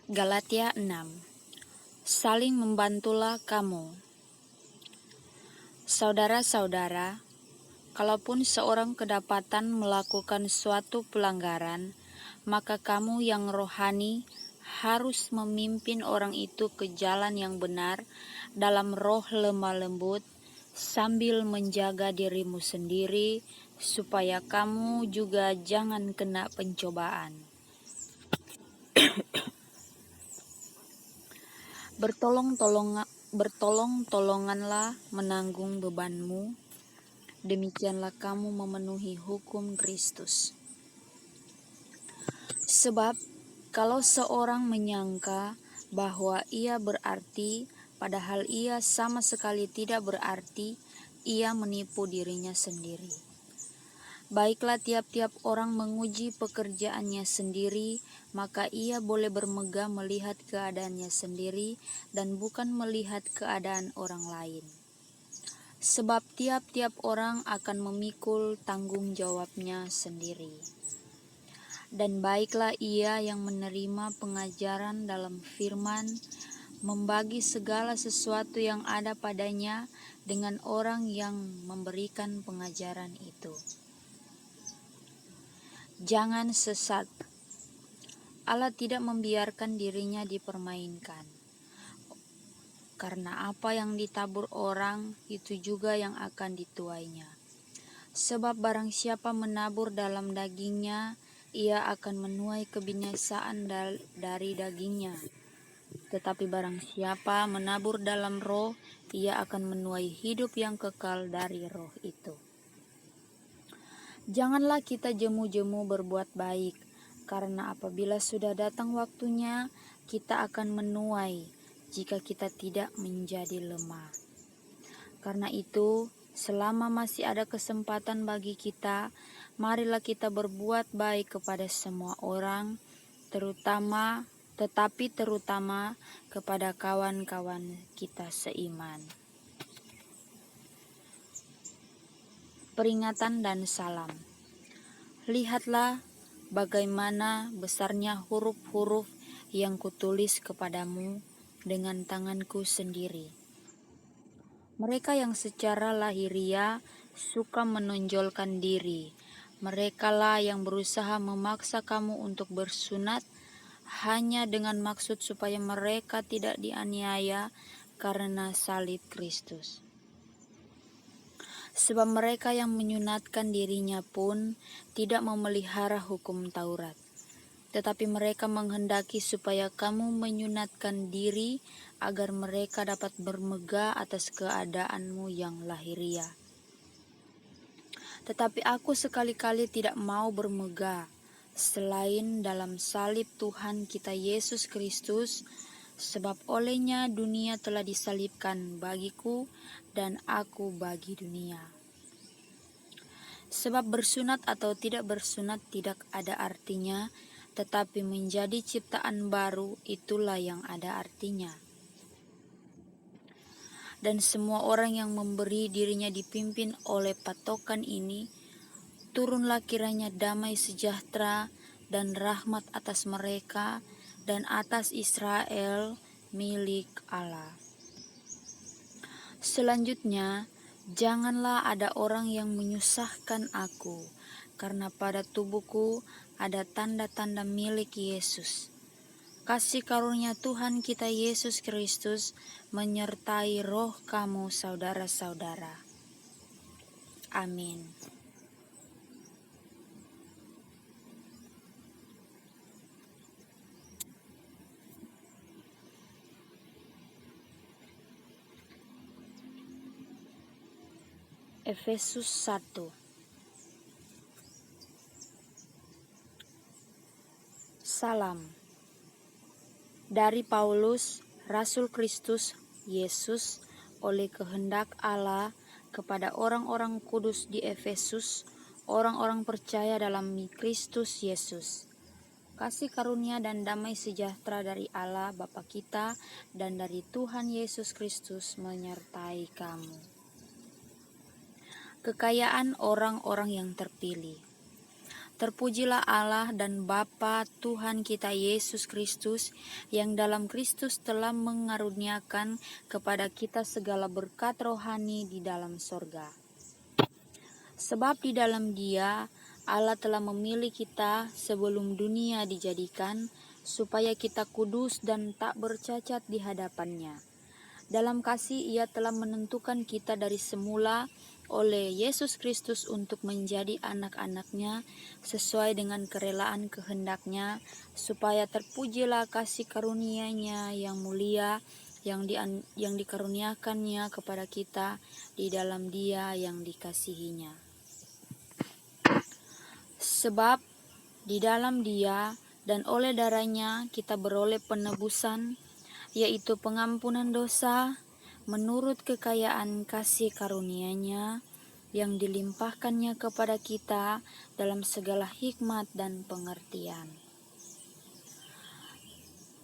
Galatia 6. Saling membantulah kamu. Saudara-saudara, kalaupun seorang kedapatan melakukan suatu pelanggaran, maka kamu yang rohani harus memimpin orang itu ke jalan yang benar dalam roh lemah lembut, sambil menjaga dirimu sendiri, supaya kamu juga jangan kena pencobaan. Bertolong-tolonganlah menanggung bebanmu, demikianlah kamu memenuhi hukum Kristus. Sebab kalau seorang menyangka bahwa ia berarti, padahal ia sama sekali tidak berarti, ia menipu dirinya sendiri. Baiklah, tiap-tiap orang menguji pekerjaannya sendiri, maka ia boleh bermegah melihat keadaannya sendiri dan bukan melihat keadaan orang lain. Sebab tiap-tiap orang akan memikul tanggung jawabnya sendiri. Dan baiklah ia yang menerima pengajaran dalam firman, membagi segala sesuatu yang ada padanya dengan orang yang memberikan pengajaran itu. Jangan sesat. Allah tidak membiarkan dirinya dipermainkan. Karena apa yang ditabur orang, itu juga yang akan dituainya. Sebab barang siapa menabur dalam dagingnya, ia akan menuai kebinasaan dari dagingnya. Tetapi barang siapa menabur dalam roh, ia akan menuai hidup yang kekal dari roh itu. Janganlah kita jemu-jemu berbuat baik, karena apabila sudah datang waktunya, kita akan menuai jika kita tidak menjadi lemah. Karena itu, selama masih ada kesempatan bagi kita, marilah kita berbuat baik kepada semua orang, tetapi terutama kepada kawan-kawan kita seiman. Peringatan dan salam. Lihatlah bagaimana besarnya huruf-huruf yang kutulis kepadamu dengan tanganku sendiri. Mereka yang secara lahiriah suka menonjolkan diri, merekalah yang berusaha memaksa kamu untuk bersunat hanya dengan maksud supaya mereka tidak dianiaya karena salib Kristus. Sebab mereka yang menyunatkan dirinya pun tidak memelihara hukum Taurat, tetapi mereka menghendaki supaya kamu menyunatkan diri agar mereka dapat bermegah atas keadaanmu yang lahiriah. Tetapi aku sekali-kali tidak mau bermegah selain dalam salib Tuhan kita Yesus Kristus, sebab olehnya dunia telah disalibkan bagiku dan aku bagi dunia. Sebab bersunat atau tidak bersunat tidak ada artinya, tetapi menjadi ciptaan baru itulah yang ada artinya. Dan semua orang yang memberi dirinya dipimpin oleh patokan ini, turunlah kiranya damai sejahtera dan rahmat atas mereka dan atas Israel milik Allah. Selanjutnya, janganlah ada orang yang menyusahkan aku, karena pada tubuhku ada tanda-tanda milik Yesus. Kasih karunia Tuhan kita Yesus Kristus menyertai roh kamu saudara-saudara. Amin. Efesus 1. Salam dari Paulus, Rasul Kristus Yesus, oleh kehendak Allah kepada orang-orang kudus di Efesus, orang-orang percaya dalam Kristus Yesus. Kasih karunia dan damai sejahtera dari Allah Bapa kita dan dari Tuhan Yesus Kristus menyertai kamu. Kekayaan orang-orang yang terpilih. Terpujilah Allah dan Bapa Tuhan kita Yesus Kristus, yang dalam Kristus telah mengaruniakan kepada kita segala berkat rohani di dalam sorga. Sebab di dalam Dia Allah telah memilih kita sebelum dunia dijadikan, supaya kita kudus dan tak bercacat di hadapan-Nya. Dalam kasih Ia telah menentukan kita dari semula oleh Yesus Kristus untuk menjadi anak-anak-Nya sesuai dengan kerelaan kehendak-Nya, supaya terpujilah kasih karunia-Nya yang mulia yang dikaruniakan-Nya kepada kita di dalam Dia yang dikasihi-Nya. Sebab di dalam Dia dan oleh darah-Nya kita beroleh penebusan, yaitu pengampunan dosa, menurut kekayaan kasih karunia-Nya yang dilimpahkannya kepada kita dalam segala hikmat dan pengertian.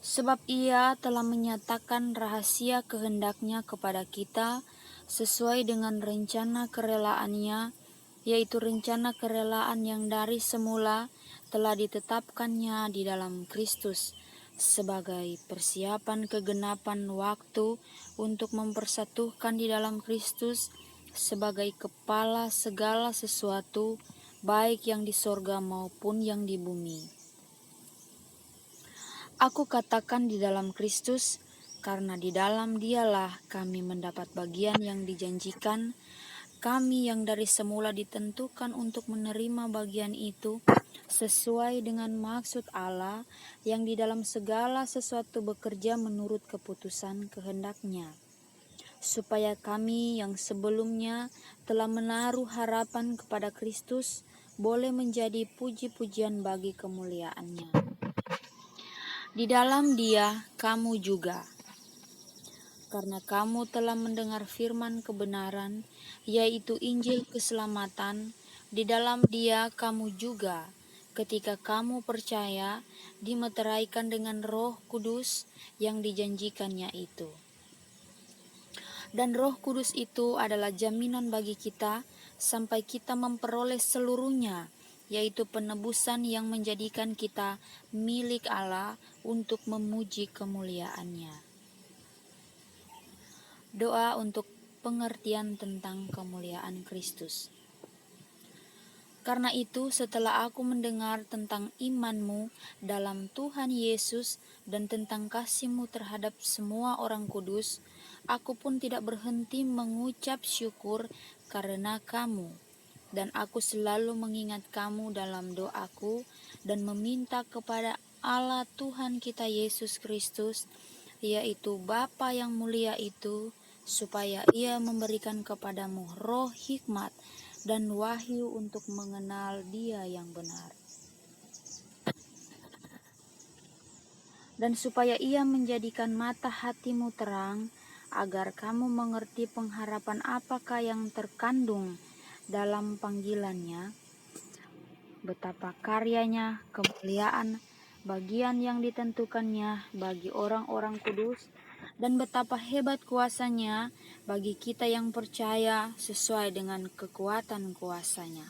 Sebab Ia telah menyatakan rahasia kehendak-Nya kepada kita sesuai dengan rencana kerelaan-Nya, yaitu rencana kerelaan yang dari semula telah ditetapkannya di dalam Kristus sebagai persiapan kegenapan waktu untuk mempersatukan di dalam Kristus sebagai kepala segala sesuatu, baik yang di sorga maupun yang di bumi. Aku katakan di dalam Kristus, karena di dalam Dialah kami mendapat bagian yang dijanjikan, kami yang dari semula ditentukan untuk menerima bagian itu, sesuai dengan maksud Allah yang di dalam segala sesuatu bekerja menurut keputusan kehendak-Nya, supaya kami yang sebelumnya telah menaruh harapan kepada Kristus boleh menjadi puji-pujian bagi kemuliaan-Nya. Di dalam Dia kamu juga, karena kamu telah mendengar firman kebenaran, yaitu Injil keselamatan, di dalam Dia kamu juga, ketika kamu percaya, dimeteraikan dengan Roh Kudus yang dijanjikannya itu. Dan Roh Kudus itu adalah jaminan bagi kita sampai kita memperoleh seluruhnya, yaitu penebusan yang menjadikan kita milik Allah untuk memuji kemuliaan-Nya. Doa untuk pengertian tentang kemuliaan Kristus. Karena itu, setelah aku mendengar tentang iman-Mu dalam Tuhan Yesus dan tentang kasih-Mu terhadap semua orang kudus, aku pun tidak berhenti mengucap syukur karena kamu. Dan aku selalu mengingat kamu dalam doaku dan meminta kepada Allah Tuhan kita Yesus Kristus, yaitu Bapa yang mulia itu, supaya Ia memberikan kepadamu roh hikmat dan wahyu untuk mengenal Dia yang benar. Dan supaya Ia menjadikan mata hatimu terang, agar kamu mengerti pengharapan apakah yang terkandung dalam panggilan-Nya, betapa karyanya, kemuliaan, bagian yang ditentukannya bagi orang-orang kudus, dan betapa hebat kuasa-Nya bagi kita yang percaya sesuai dengan kekuatan kuasa-Nya,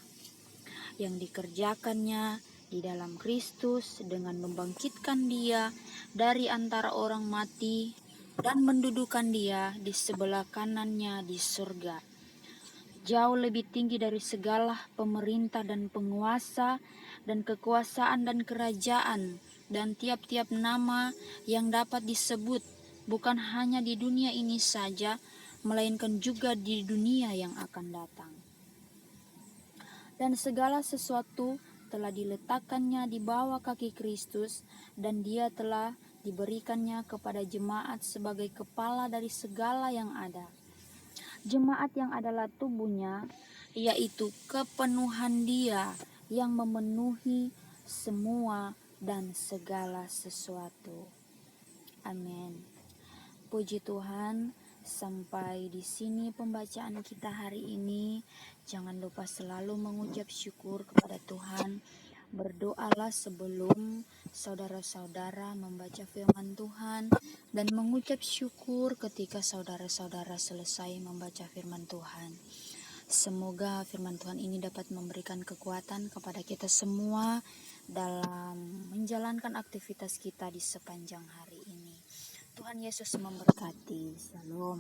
yang dikerjakannya di dalam Kristus dengan membangkitkan Dia dari antara orang mati dan mendudukan Dia di sebelah kanan-Nya di surga, jauh lebih tinggi dari segala pemerintah dan penguasa dan kekuasaan dan kerajaan dan tiap-tiap nama yang dapat disebut, bukan hanya di dunia ini saja, melainkan juga di dunia yang akan datang. Dan segala sesuatu telah diletakkannya di bawah kaki Kristus, dan Dia telah diberikannya kepada jemaat sebagai kepala dari segala yang ada. Jemaat yang adalah tubuhnya, yaitu kepenuhan Dia yang memenuhi semua dan segala sesuatu. Amin. Puji Tuhan, sampai di sini pembacaan kita hari ini. Jangan lupa selalu mengucap syukur kepada Tuhan. Berdoalah sebelum saudara-saudara membaca firman Tuhan, dan mengucap syukur ketika saudara-saudara selesai membaca firman Tuhan. Semoga firman Tuhan ini dapat memberikan kekuatan kepada kita semua dalam menjalankan aktivitas kita di sepanjang hari ini. Tuhan Yesus memberkati. Shalom.